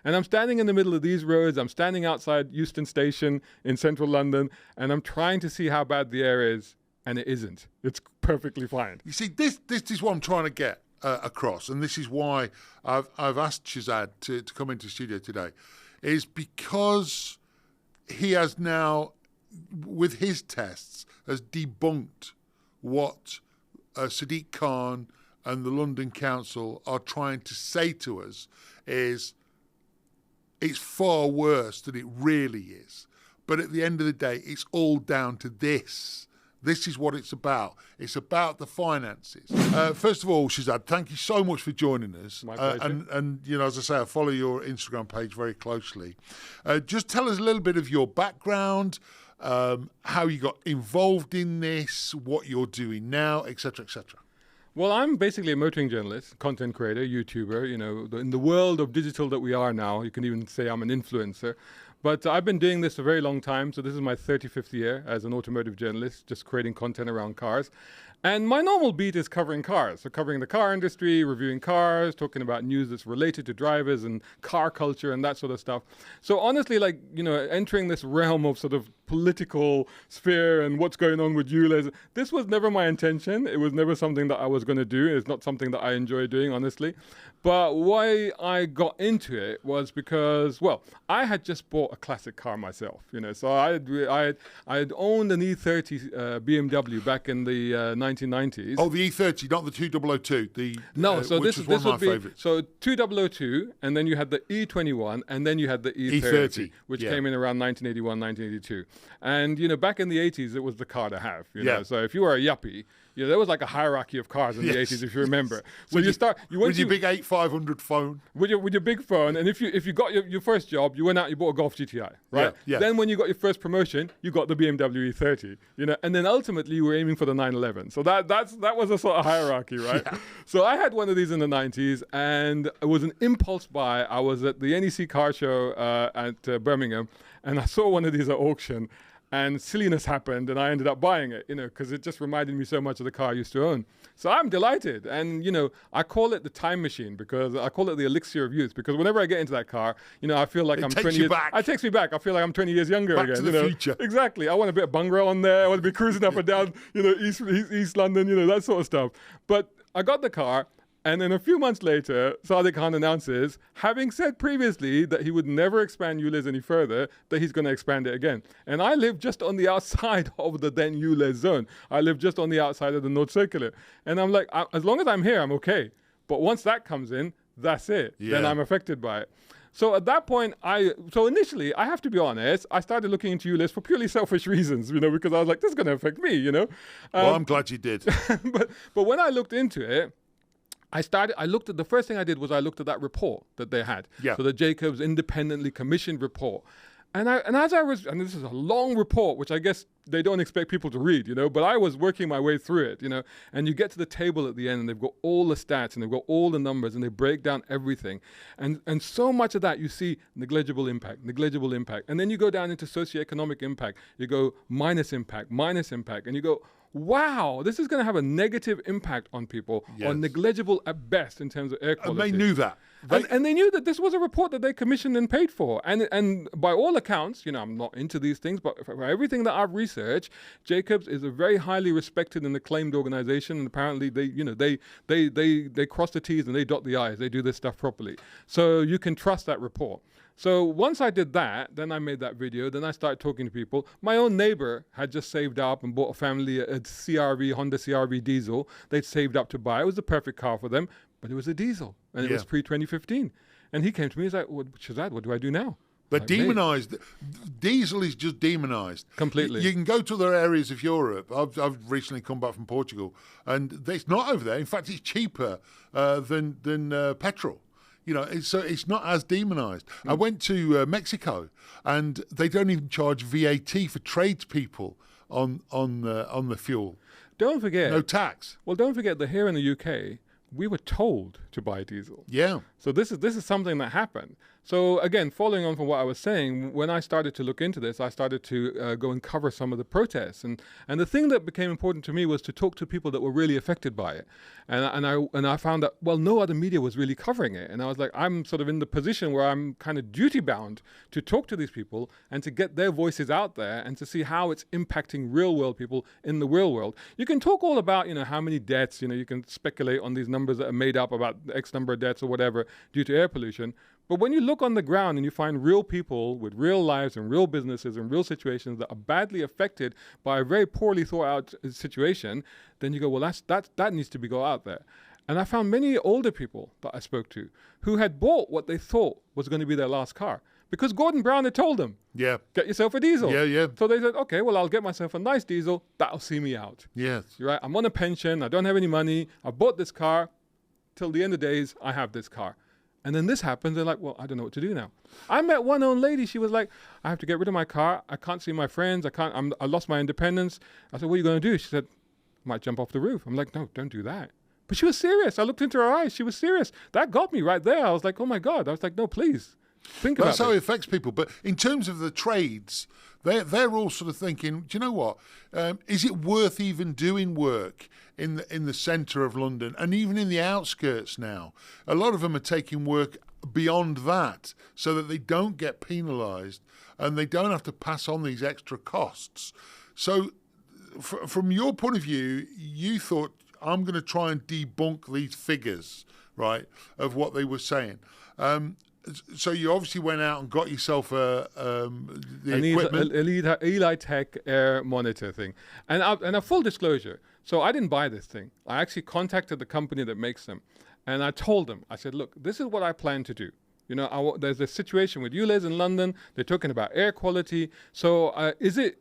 And I'm standing in the middle of these roads. I'm standing outside Euston Station in central London, and I'm trying to see how bad the air is, and it isn't. It's perfectly fine. You see, this is what I'm trying to get across, and this is why I've asked Shahzad to come into the studio today, is because he has now, with his tests, has debunked what Sadiq Khan and the London Council are trying to say to us is it's far worse than it really is. But at the end of the day, it's all down to this. This is what it's about. It's about the finances. First of all, Shahzad, thank you so much for joining us. My pleasure. And you know, as I say, I follow your Instagram page very closely. Just tell us a little bit of your background, how you got involved in this, what you're doing now, etc., etc. Well, I'm basically a motoring journalist, content creator, YouTuber. You know, in the world of digital that we are now, you can even say I'm an influencer. But I've been doing this a very long time. So this is my 35th year as an automotive journalist, just creating content around cars. And my normal beat is covering cars. So covering the car industry, reviewing cars, talking about news that's related to drivers and car culture and that sort of stuff. So honestly, like, you know, entering this realm of sort of political sphere and what's going on with ULEZ, this was never my intention. It was never something that I was going to do. It's not something that I enjoy doing, honestly. But why I got into it was because, well, I had just bought a classic car myself, you know. So I had owned an E30 BMW back in the 1990s. Oh, the E30, not the 2002. No, so which this was one would of my be favourites. so 2002, and then you had the E21, and then you had the E30, E30, which yeah. came in around 1981, 1982. And you know, back in the 80s, it was the car to have. You know? So if you were a yuppie, you know, there was like a hierarchy of cars in the 80s, if you remember. So you went with your big 8500 phone. With your big phone, and if you got your first job, you went out, you bought a Golf GTI, right? Yeah. Then when you got your first promotion, you got the BMW E30, you know, and then ultimately you were aiming for the 911. So that was a sort of hierarchy, right? Yeah. So I had one of these in the 90s, and it was an impulse buy. I was at the NEC car show at Birmingham, and I saw one of these at auction. And silliness happened, and I ended up buying it, you know, because it just reminded me so much of the car I used to own. So I'm delighted. And, you know, I call it the time machine because I call it the elixir of youth, because whenever I get into that car, you know, I feel like I'm 20 years back. It takes me back. I feel like I'm 20 years younger back again. To the future. Exactly. I want a bit of bungalow on there. I want to be cruising up and down, you know, East London, you know, that sort of stuff. But I got the car. And then a few months later, Sadiq Khan announces, having said previously that he would never expand ULEZ any further, that he's going to expand it again. And I live just on the outside of the then ULEZ zone. I live just on the outside of the North Circular. And I'm like, as long as I'm here, I'm okay. But once that comes in, that's it. Yeah. Then I'm affected by it. So at that point, initially, I have to be honest, I started looking into ULEZ for purely selfish reasons, you know, because I was like, this is going to affect me, you know. Well, I'm glad you did. but when I looked into it, the first thing I did was I looked at that report that they had. Yeah. So the Jacobs independently commissioned report. And this is a long report, which I guess they don't expect people to read, you know, but I was working my way through it, you know, and you get to the table at the end and they've got all the stats and they've got all the numbers and they break down everything. And so much of that you see negligible impact. And then you go down into socioeconomic impact. You go minus impact. And you go, wow, this is going to have a negative impact on people, or negligible at best in terms of air quality. And they knew that. And they knew that this was a report that they commissioned and paid for. And by all accounts, you know, I'm not into these things, but for everything that I've researched, Jacobs is a very highly respected and acclaimed organization. And apparently they cross the T's and they dot the I's. They do this stuff properly. So you can trust that report. So once I did that, then I made that video. Then I started talking to people. My own neighbor had just saved up and bought a family a Honda CRV diesel. They'd saved up to buy. It was the perfect car for them, but it was a diesel. And it was pre-2015. And he came to me, he's like, Shahzad, what do I do now? But demonized. Diesel is just demonized. Completely. You can go to other areas of Europe. I've recently come back from Portugal, and it's not over there. In fact, it's cheaper than petrol. You know, it's not as demonized. I went to Mexico, and they don't even charge VAT for tradespeople on the fuel. Don't forget. No tax. Well, don't forget that here in the UK, we were told to buy diesel. Yeah. So this is something that happened. So again, following on from what I was saying, when I started to look into this, I started to go and cover some of the protests, and the thing that became important to me was to talk to people that were really affected by it, and I found that no other media was really covering it, and I was like, I'm sort of in the position where I'm kind of duty bound to talk to these people and to get their voices out there and to see how it's impacting real world people in the real world. You can talk all about how many deaths, you can speculate on these numbers that are made up about X number of deaths or whatever due to air pollution. But when you look on the ground and you find real people with real lives and real businesses and real situations that are badly affected by a very poorly thought out situation, then you go, well, that needs to be go out there. And I found many older people that I spoke to who had bought what they thought was going to be their last car because Gordon Brown had told them, yeah, get yourself a diesel. Yeah, yeah. So they said, okay, well, I'll get myself a nice diesel. That'll see me out. Yes. You're right. I'm on a pension. I don't have any money. I bought this car. Till the end of days, I have this car. And then this happens, they're like, well, I don't know what to do now. I met one old lady, she was like, I have to get rid of my car. I can't see my friends. I lost my independence. I said, what are you going to do? She said, I might jump off the roof. I'm like, no, don't do that. But she was serious. I looked into her eyes. She was serious. That got me right there. I was like, oh my God. I was like, no, please. Think about it. That's how it affects people. But in terms of the trades, they're all sort of thinking, do you know what? Is it worth even doing work in the centre of London and even in the outskirts now? A lot of them are taking work beyond that so that they don't get penalised and they don't have to pass on these extra costs. So from your point of view, you thought, I'm going to try and debunk these figures, right, of what they were saying. So you obviously went out and got yourself the equipment. Eli Tech Air Monitor thing. And a full disclosure, so I didn't buy this thing. I actually contacted the company that makes them. And I told them, I said, look, this is what I plan to do. There's a situation with ULEZ in London. They're talking about air quality. So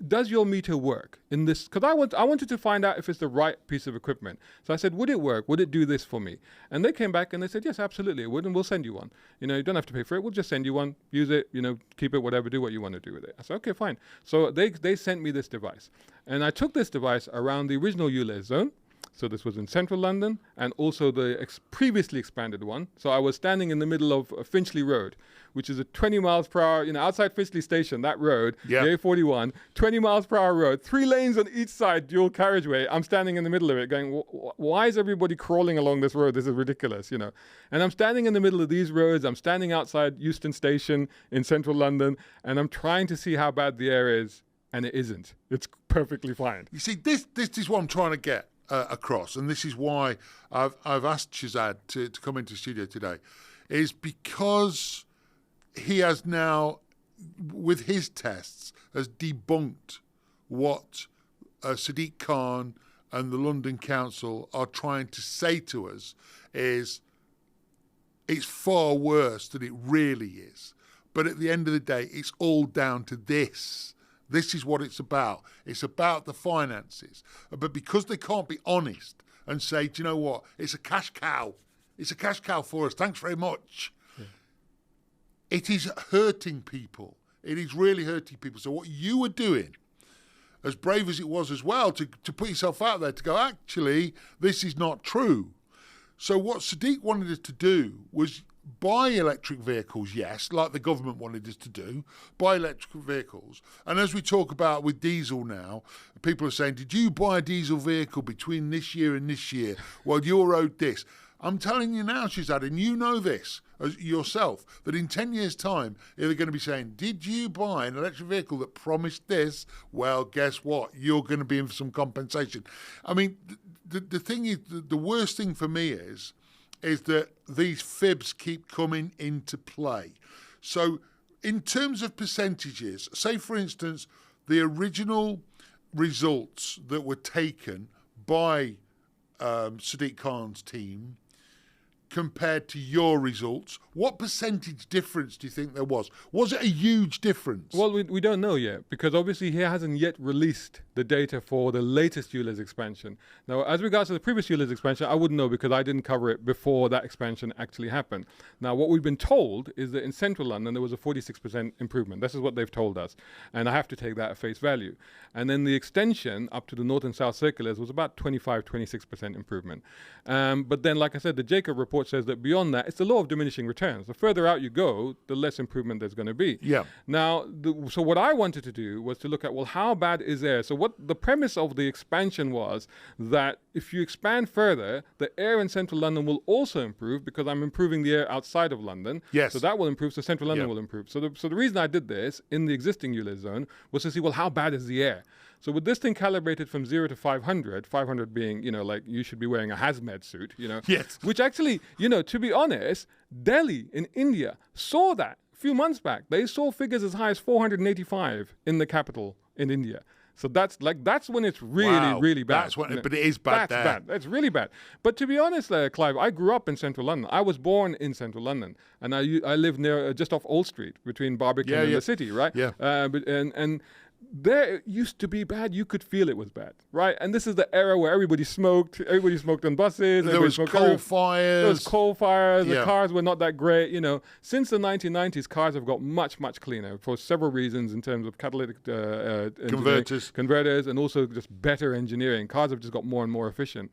does your meter work in this? Because I wanted to find out if it's the right piece of equipment. So I said, would it work? Would it do this for me? And they came back and they said, yes, absolutely it would. And we'll send you one. You don't have to pay for it. We'll just send you one. Use it, keep it, whatever, do what you want to do with it. I said, okay, fine. So they sent me this device. And I took this device around the original ULEZ zone. So this was in central London and also the previously expanded one. So I was standing in the middle of Finchley Road, which is a 20 miles per hour, outside Finchley Station, that road, the A41, 20 miles per hour road, 3 lanes on each side, dual carriageway. I'm standing in the middle of it going, why is everybody crawling along this road? This is ridiculous, And I'm standing in the middle of these roads. I'm standing outside Euston Station in central London, and I'm trying to see how bad the air is, and it isn't. It's perfectly fine. You see, this is what I'm trying to get across, and this is why I've asked Shahzad to come into the studio today, is because he has now, with his tests, has debunked what Sadiq Khan and the London Council are trying to say to us is it's far worse than it really is. But at the end of the day, it's all down to this. This is what it's about. It's about the finances. But because they can't be honest and say, do you know what? It's a cash cow. It's a cash cow for us. Thanks very much. Yeah. It is hurting people. It is really hurting people. So what you were doing, as brave as it was as well, to put yourself out there, to go, actually, this is not true. So what Sadiq wanted us to do was buy electric vehicles, yes, like the government wanted us to do, buy electric vehicles. And as we talk about with diesel now, people are saying, did you buy a diesel vehicle between this year and this year? Well, you're owed this. I'm telling you now, Shahzad, and you know this yourself, that in 10 years' time, they're going to be saying, did you buy an electric vehicle that promised this? Well, guess what? You're going to be in for some compensation. I mean, the thing is, the worst thing for me is that these fibs keep coming into play. So in terms of percentages, say, for instance, the original results that were taken by Sadiq Khan's team compared to your results, what percentage difference do you think there was? Was it a huge difference? Well, we don't know yet, because obviously he hasn't yet released the data for the latest ULEZ expansion. Now, as regards to the previous ULEZ expansion, I wouldn't know because I didn't cover it before that expansion actually happened. Now, what we've been told is that in central London, there was a 46% improvement. This is what they've told us, and I have to take that at face value. And then the extension up to the north and south circulars was about 25, 26% improvement. But then, like I said, the Jacob report report says that beyond that, it's the law of diminishing returns. The further out you go, the less improvement there's going to be. Yeah. Now, so what I wanted to do was to look at, well, how bad is air? So what the premise of the expansion was that if you expand further, the air in central London will also improve because I'm improving the air outside of London. Yes. So that will improve, so central London will improve. So the reason I did this in the existing ULEZ zone was to see, well, how bad is the air? So with this thing calibrated from 0 to 500, 500 being, like you should be wearing a hazmat suit, Yes. which actually, to be honest, Delhi in India saw that a few months back. They saw figures as high as 485 in the capital in India. So that's when it's really, really bad. That's when, but it is bad there. That's bad. That's really bad. But to be honest, Clive, I grew up in central London. I was born in central London, and I live near just off Old Street between Barbican and the city, right? Yeah. And there it used to be bad. You could feel it was bad, right? And this is the era where everybody smoked. Everybody smoked on buses. There was coal fires. There was coal fires. Yeah. The cars were not that great. Since the 1990s, cars have got much, much cleaner for several reasons in terms of catalytic converters, and also just better engineering. Cars have just got more and more efficient.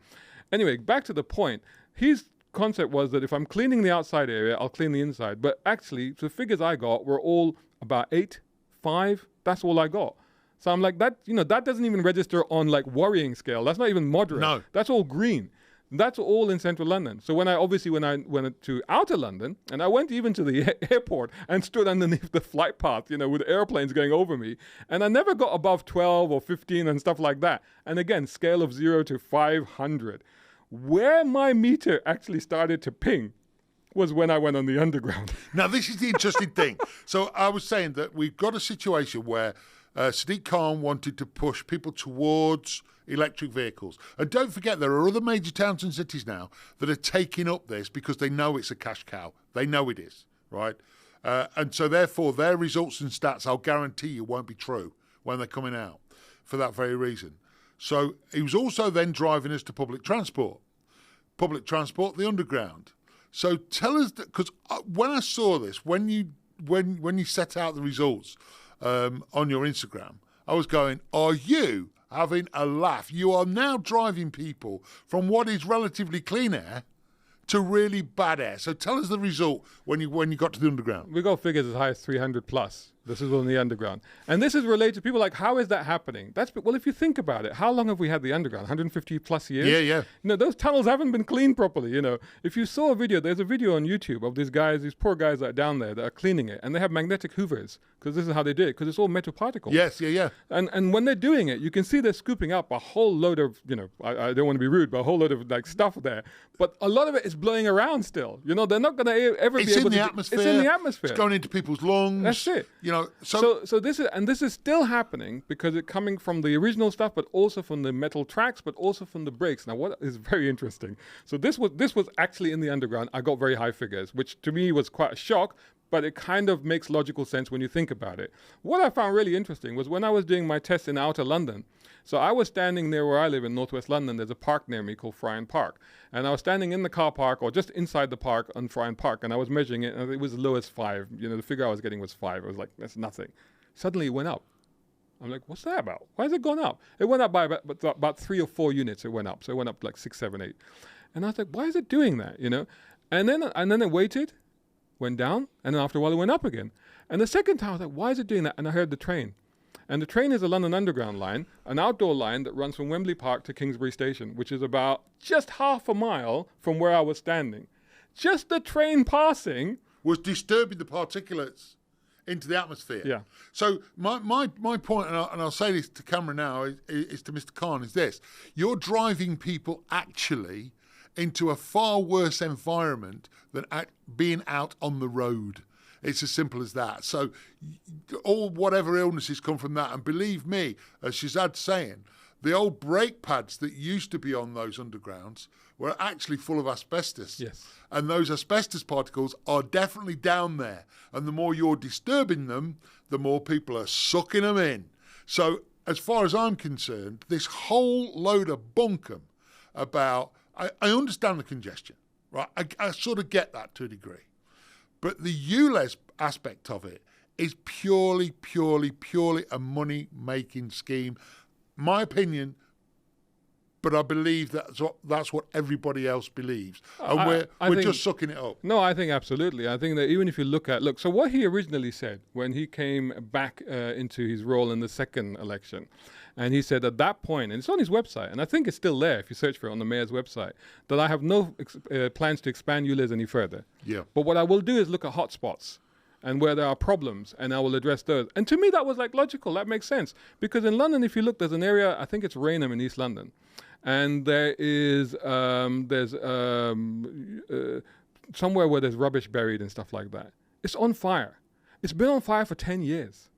Anyway, back to the point. His concept was that if I'm cleaning the outside area, I'll clean the inside. But actually, the figures I got were all about 8, 5. That's all I got. So I'm like, that doesn't even register on like worrying scale. That's not even moderate. No. That's all green. That's all in central London. So when I went to outer London, and I went even to the airport and stood underneath the flight path, with airplanes going over me, and I never got above 12 or 15 and stuff like that. And again, scale of 0 to 500. Where my meter actually started to ping was when I went on the underground. Now, this is the interesting thing. So I was saying that we've got a situation where Sadiq Khan wanted to push people towards electric vehicles. And don't forget, there are other major towns and cities now that are taking up this because they know it's a cash cow. They know it is, right? And so therefore, their results and stats, I'll guarantee you, won't be true when they're coming out for that very reason. So he was also then driving us to public transport. Public transport, the underground. So tell us, because when I saw this, when you set out the results on your Instagram, I was going, are you having a laugh? You are now driving people from what is relatively clean air to really bad air. So tell us the result when you got to the underground. We got figures as high as 300 plus. This is on the underground. And this is related to people like, how is that happening? Well, if you think about it, how long have we had the underground? 150 plus years? Yeah. Those tunnels haven't been cleaned properly, If you saw a video, there's a video on YouTube of these poor guys that are down there that are cleaning it. And they have magnetic hoovers, because this is how they do it, because it's all metal particles. Yes, yeah. And when they're doing it, you can see they're scooping up a whole load of, I don't want to be rude, but a whole load of like stuff there. But a lot of it is blowing around still. They're not going to ever be able to... It's in the atmosphere. It's in the atmosphere. It's going into people's lungs. That's it. So this is still happening because it's coming from the original stuff, but also from the metal tracks, but also from the brakes. Now, what is very interesting? So this was actually in the underground. I got very high figures, which to me was quite a shock, but it kind of makes logical sense when you think about it. What I found really interesting was when I was doing my tests in outer London. So I was standing near where I live in northwest London. There's a park near me called Fryan Park. And I was standing in the car park or just inside the park on Fryan Park, and I was measuring it, and it was as low as 5. The figure I was getting was 5. I was like, that's nothing. Suddenly it went up. I'm like, what's that about? Why has it gone up? It went up by about 3 or 4 units. It went up. So it went up like 6, 7, 8. And I was like, why is it doing that? And then it waited, went down, and then after a while it went up again. And the second time I was like, why is it doing that? And I heard the train. And the train is a London Underground line, an outdoor line that runs from Wembley Park to Kingsbury Station, which is about just half a mile from where I was standing. Just the train passing was disturbing the particulates into the atmosphere. Yeah. So my point, and I'll say this to camera now, is to Mr. Khan, is this. You're driving people actually into a far worse environment than being out on the road. It's as simple as that. So whatever illnesses come from that. And believe me, as Shahzad's saying, the old brake pads that used to be on those undergrounds were actually full of asbestos. Yes. And those asbestos particles are definitely down there. And the more you're disturbing them, the more people are sucking them in. So as far as I'm concerned, this whole load of bunkum about... I understand the congestion, right? I sort of get that to a degree. But the ULEZ aspect of it is purely a money-making scheme. My opinion, but I believe that's what everybody else believes, and we're think, just sucking it up. No, I think absolutely. I think that even if you look, so what he originally said when he came back into his role in the second election, and he said at that point, and it's on his website, and I think it's still there if you search for it on the mayor's website, that I have no plans to expand ULEZ any further. Yeah. But what I will do is look at hotspots and where there are problems, and I will address those. And to me, that was like logical. That makes sense. Because in London, if you look, there's an area, I think it's Raynham in East London, and there is, somewhere where there's rubbish buried and stuff like that. It's on fire. It's been on fire for 10 years.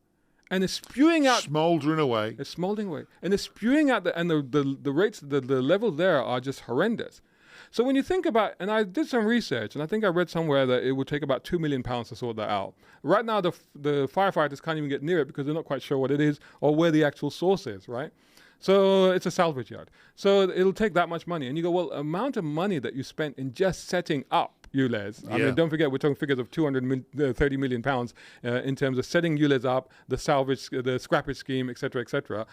And it's spewing out... Smouldering away. It's smouldering away. And it's spewing out, and the rates, the levels there are just horrendous. So when you think about, and I did some research, and I think I read somewhere that it would take about £2 million to sort that out. Right now, the firefighters can't even get near it because they're not quite sure what it is or where the actual source is, right? So it's a salvage yard. So it'll take that much money. And you go, well, amount of money that you spent in just setting up ULEZ. I mean, don't forget, we're talking figures of £230 million in terms of setting ULEZ up, the salvage, the scrappage scheme, et cetera,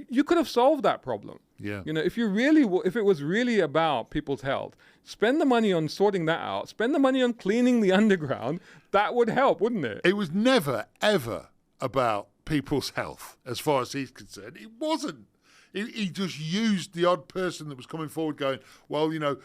you could have solved that problem. Yeah. You know, if it was really about people's health, spend the money on sorting that out, spend the money on cleaning the underground, that would help, wouldn't it? It was never, ever about people's health, as far as he's concerned. It wasn't. He just used the odd person that was coming forward going, well, you know,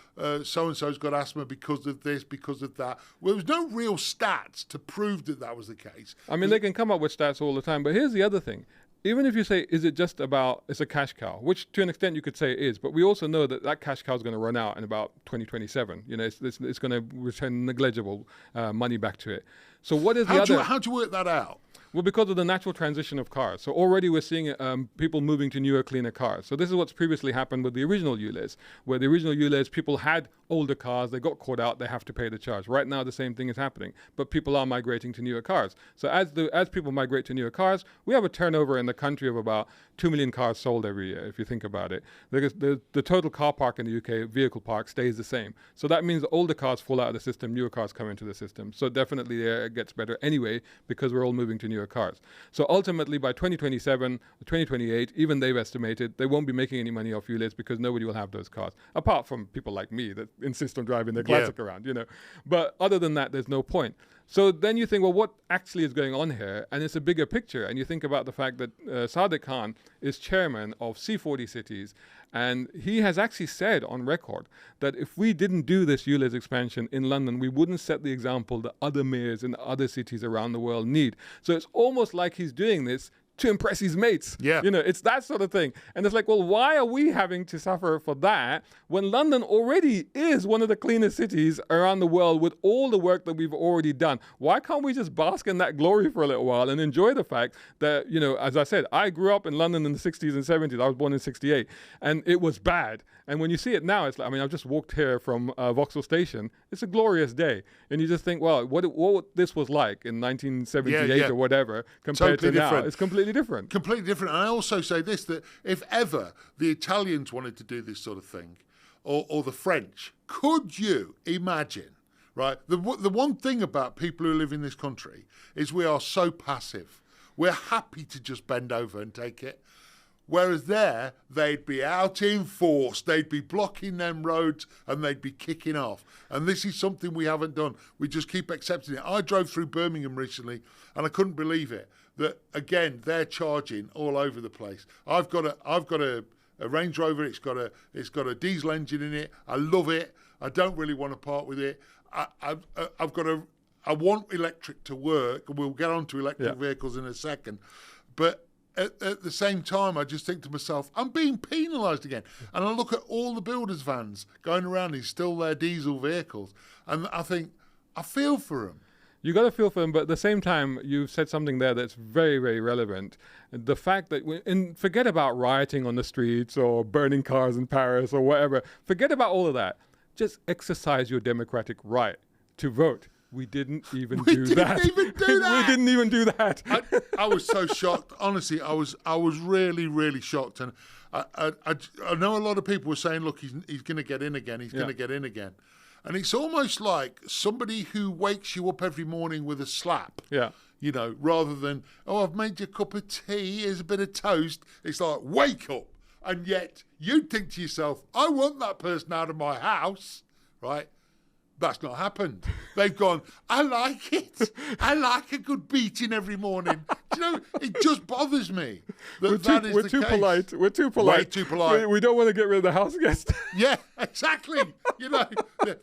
so-and-so's got asthma because of this, because of that. Well, there was no real stats to prove that was the case. I mean, they can come up with stats all the time, but here's the other thing. Even if you say, is it just about, it's a cash cow, which to an extent you could say it is, but we also know that cash cow is going to run out in about 2027. You know, it's going to return negligible money back to it. So what is how do you work that out? Well, because of the natural transition of cars. So already we're seeing people moving to newer, cleaner cars. So this is what's previously happened with the original ULEZ, where the original ULEZ, people had older cars, they got caught out, they have to pay the charge. Right now, the same thing is happening, but people are migrating to newer cars. So as people migrate to newer cars, we have a turnover in the country of about 2 million cars sold every year, if you think about it. The total car park in the UK, vehicle park, stays the same. So that means the older cars fall out of the system, newer cars come into the system. So definitely it gets better anyway, because we're all moving to newer cars. So ultimately, by 2027, 2028, even they've estimated they won't be making any money off ULEZ because nobody will have those cars, apart from people like me that insist on driving their classic around, you know. But other than that, there's no point. So then you think, well, what actually is going on here? And it's a bigger picture. And you think about the fact that Sadiq Khan is chairman of C40 Cities. And he has actually said on record that if we didn't do this ULEZ expansion in London, we wouldn't set the example that other mayors in other cities around the world need. So it's almost like he's doing this to impress his mates. Yeah. You know, it's that sort of thing. And it's like, well, why are we having to suffer for that when London already is one of the cleanest cities around the world with all the work that we've already done? Why can't we just bask in that glory for a little while and enjoy the fact that, you know, as I said, I grew up in London in the 60s and 70s. I was born in 68, and it was bad. And when you see it now, it's like, I mean, I've just walked here from Vauxhall Station. It's a glorious day. And you just think, well, what this was like in 1978 or whatever compared to now, it's completely different. Completely different. And I also say this, that if ever the Italians wanted to do this sort of thing, or the French, could you imagine, right? The one thing about people who live in this country is we are so passive. We're happy to just bend over and take it. Whereas there, they'd be out in force, they'd be blocking them roads, and they'd be kicking off. And this is something we haven't done. We just keep accepting it. I drove through Birmingham recently, and I couldn't believe it. That again, they're charging all over the place. I've got a Range Rover. It's got a diesel engine in it. I love it. I don't really want to part with it. I want electric to work. We'll get on to electric vehicles in a second, but. At the same time, I just think to myself, I'm being penalised again. And I look at all the builders' vans going around in still their diesel vehicles, and I think, I feel for them. You got to feel for them, but at the same time, you've said something there that's very, very relevant. The fact that, and forget about rioting on the streets or burning cars in Paris or whatever. Forget about all of that. Just exercise your democratic right to vote. We didn't even do that. We didn't even do that. I was so shocked. Honestly, I was really, really shocked. And I know a lot of people were saying, look, he's going to get in again. He's going to get in again. And it's almost like somebody who wakes you up every morning with a slap. Yeah. You know, rather than, oh, I've made you a cup of tea, here's a bit of toast. It's like, wake up. And yet you'd think to yourself, I want that person out of my house, right? That's not happened. They've gone, I like it. I like a good beating every morning. Do you know, it just bothers me. We're too polite. We're too polite. Way too polite. We don't want to get rid of the house guest. Yeah, exactly. You know,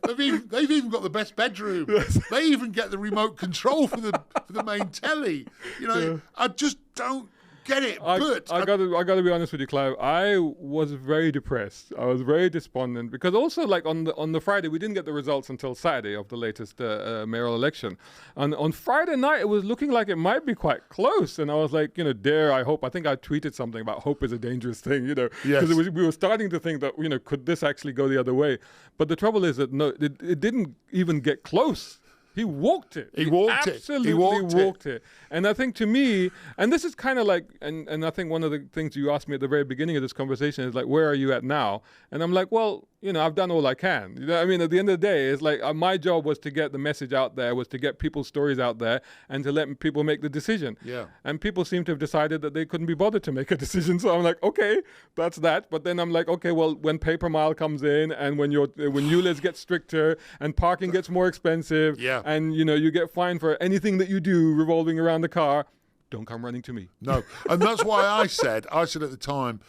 they've even got the best bedroom. Yes. They even get the remote control for the main telly. You know, Yeah. I just don't get it. I gotta be honest with you, Clive. I was very depressed. I was very despondent because also, like on the Friday, we didn't get the results until Saturday of the latest mayoral election, and on Friday night it was looking like it might be quite close. And I was like, I think I tweeted something about hope is a dangerous thing, Yes. because we were starting to think that could this actually go the other way? But the trouble is that no, it didn't even get close. He walked it. He walked it. Absolutely walked it. And I think to me, and this is kind of like, and I think one of the things you asked me at the very beginning of this conversation is like, where are you at now? And I'm like, well, I've done all I can. You know what I mean? At the end of the day, it's like my job was to get the message out there, was to get people's stories out there and to let people make the decision. Yeah. And people seem to have decided that they couldn't be bothered to make a decision. So I'm like, okay, that's that. But then I'm like, okay, well, when paper mile comes in and when ULEZ gets stricter and parking gets more expensive, yeah. and you get fined for anything that you do revolving around the car, don't come running to me. No. And that's why I said at the time,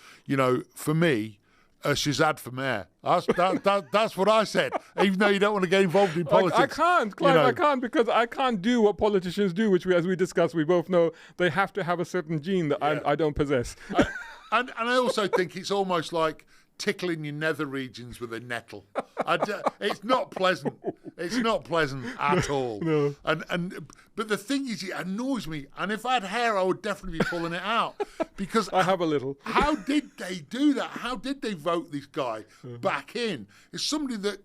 for me, Shahzad for mayor. That's what I said. Even though you don't want to get involved in politics. I can't, Clive. I can't, because I can't do what politicians do, which as we discussed, we both know they have to have a certain gene that I don't possess. And I also think it's almost like tickling your nether regions with a nettle. It's not pleasant. It's not pleasant at all. No. But the thing is, it annoys me. And if I had hair, I would definitely be pulling it out. Because I have a little. How did they do that? How did they vote this guy back in? It's somebody that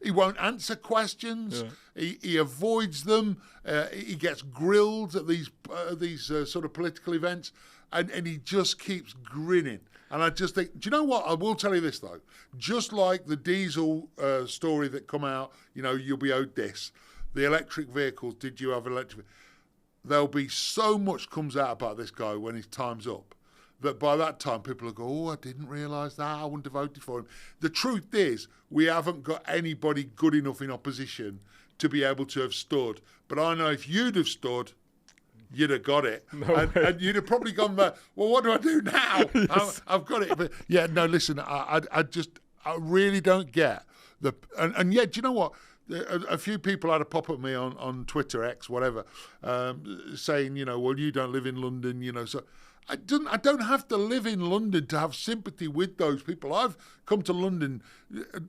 he won't answer questions. Yeah. He avoids them. He gets grilled at these sort of political events, and he just keeps grinning. And I just think, do you know what? I will tell you this, though. Just like the diesel story that come out, you'll be owed this. The electric vehicles, did you have electric? There'll be so much comes out about this guy when his time's up that by that time people will go, oh, I didn't realise that. I wouldn't have voted for him. The truth is, we haven't got anybody good enough in opposition to be able to have stood. But I know if you'd have stood, you'd have got it. And you'd have probably gone, well, what do I do now? Yes. I've got it. But yeah, no, listen, I really don't get and yet, do you know what? A few people had a pop at me on Twitter, X, whatever, saying, well, you don't live in London, so I don't have to live in London to have sympathy with those people. I've come to London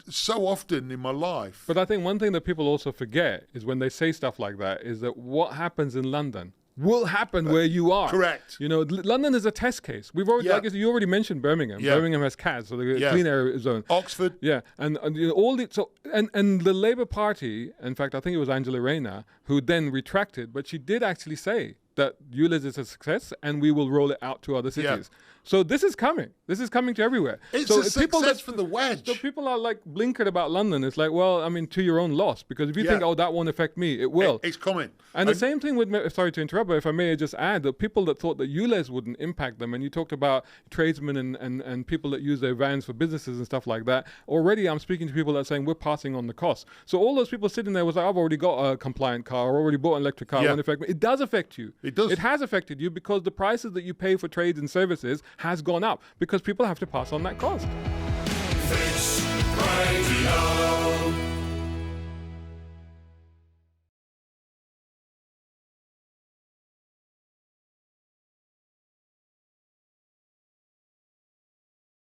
so often in my life. But I think one thing that people also forget is when they say stuff like that is that what happens in London will happen where you are. Correct. London is a test case. We've already, you already mentioned Birmingham. Yeah. Birmingham has CAS, so the clean air zone. Oxford. Yeah, and all the and the Labour Party. In fact, I think it was Angela Rayner who then retracted, but she did actually say that ULEZ is a success and we will roll it out to other cities. Yeah. So this is coming. This is coming to everywhere. It's so a success for the wedge. So people are like blinkered about London. It's like, well, I mean, to your own loss. Because if you think, oh, that won't affect me, it will. It's coming. And the same thing with, sorry to interrupt, but if I may just add, the people that thought that ULEZ wouldn't impact them, and you talked about tradesmen and people that use their vans for businesses and stuff like that, already I'm speaking to people that are saying we're passing on the cost. So all those people sitting there was like, I've already got a compliant car, or already bought an electric car, it won't affect me. It does affect you. It does. It has affected you because the prices that you pay for trades and services has gone up because people have to pass on that cost. This